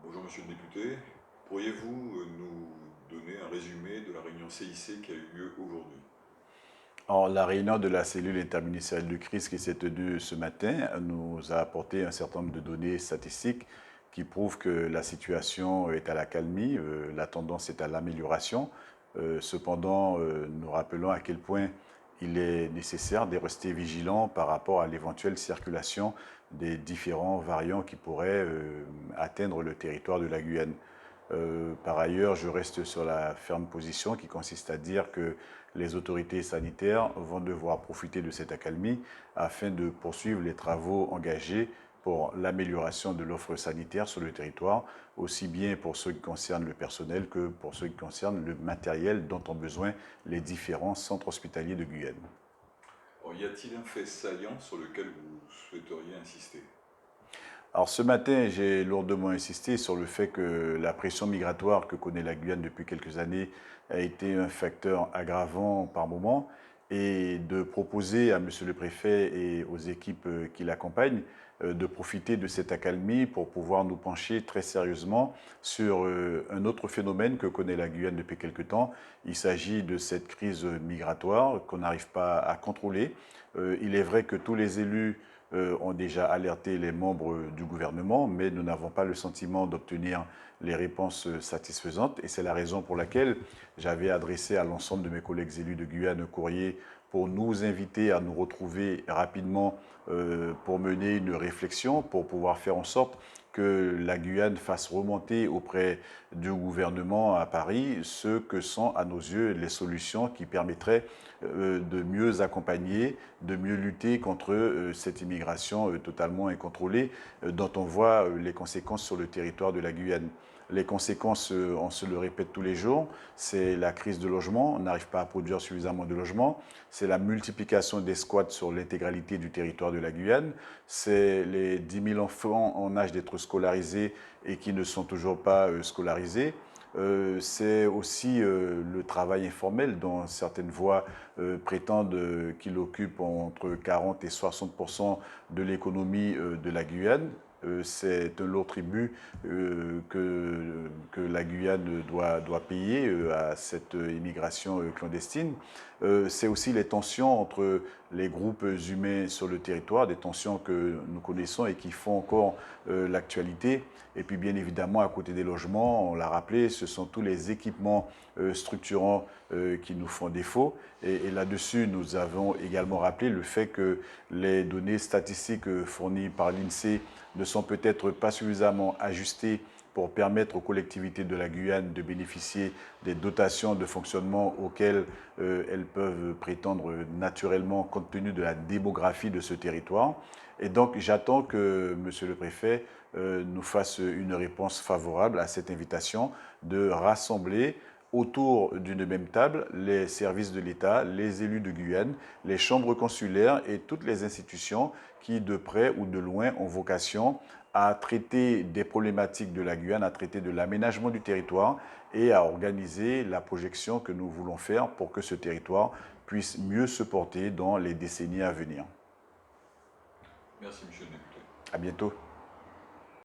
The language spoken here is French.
Bonjour Monsieur le député, pourriez-vous nous donner un résumé de la réunion CIC qui a eu lieu aujourd'hui? Alors, la réunion de la cellule interministérielle de crise qui s'est tenue ce matin nous a apporté un certain nombre de données statistiques qui prouvent que la situation est à l'accalmie, la tendance est à l'amélioration. Cependant, nous rappelons à quel point il est nécessaire de rester vigilant par rapport à l'éventuelle circulation des différents variants qui pourraient atteindre le territoire de la Guyane. Par ailleurs, je reste sur la ferme position qui consiste à dire que les autorités sanitaires vont devoir profiter de cette accalmie afin de poursuivre les travaux engagés pour l'amélioration de l'offre sanitaire sur le territoire, aussi bien pour ce qui concerne le personnel que pour ce qui concerne le matériel dont ont besoin les différents centres hospitaliers de Guyane. Alors, y a-t-il un fait saillant sur lequel vous souhaiteriez insister? Alors ce matin, j'ai lourdement insisté sur le fait que la pression migratoire que connaît la Guyane depuis quelques années a été un facteur aggravant par moment et de proposer à Monsieur le Préfet et aux équipes qui l'accompagnent de profiter de cette accalmie pour pouvoir nous pencher très sérieusement sur un autre phénomène que connaît la Guyane depuis quelque temps. Il s'agit de cette crise migratoire qu'on n'arrive pas à contrôler. Il est vrai que tous les élus ont déjà alerté les membres du gouvernement, mais nous n'avons pas le sentiment d'obtenir les réponses satisfaisantes. Et c'est la raison pour laquelle j'avais adressé à l'ensemble de mes collègues élus de Guyane un courrier pour nous inviter à nous retrouver rapidement pour mener une réflexion, pour pouvoir faire en sorte que la Guyane fasse remonter auprès du gouvernement à Paris ce que sont à nos yeux les solutions qui permettraient de mieux accompagner, de mieux lutter contre cette immigration totalement incontrôlée dont on voit les conséquences sur le territoire de la Guyane. Les conséquences, on se le répète tous les jours, c'est la crise de logement, on n'arrive pas à produire suffisamment de logements, c'est la multiplication des squats sur l'intégralité du territoire de la Guyane, c'est les 10 000 enfants en âge d'être scolarisés et qui ne sont toujours pas scolarisés. C'est aussi le travail informel dont certaines voix prétendent qu'il occupe entre 40 et 60% de l'économie de la Guyane. C'est un lourd tribut que la Guyane doit payer à cette immigration clandestine. C'est aussi les tensions entre les groupes humains sur le territoire, des tensions que nous connaissons et qui font encore l'actualité. Et puis bien évidemment, à côté des logements, on l'a rappelé, ce sont tous les équipements structurants qui nous font défaut. Et là-dessus, nous avons également rappelé le fait que les données statistiques fournies par l'INSEE ne sont peut-être pas suffisamment ajustées pour permettre aux collectivités de la Guyane de bénéficier des dotations de fonctionnement auxquelles elles peuvent prétendre naturellement compte tenu de la démographie de ce territoire. Et donc j'attends que Monsieur le Préfet nous fasse une réponse favorable à cette invitation de rassembler autour d'une même table les services de l'État, les élus de Guyane, les chambres consulaires et toutes les institutions qui, de près ou de loin, ont vocation à traiter des problématiques de la Guyane, à traiter de l'aménagement du territoire et à organiser la projection que nous voulons faire pour que ce territoire puisse mieux se porter dans les décennies à venir. Merci Monsieur le député. À bientôt.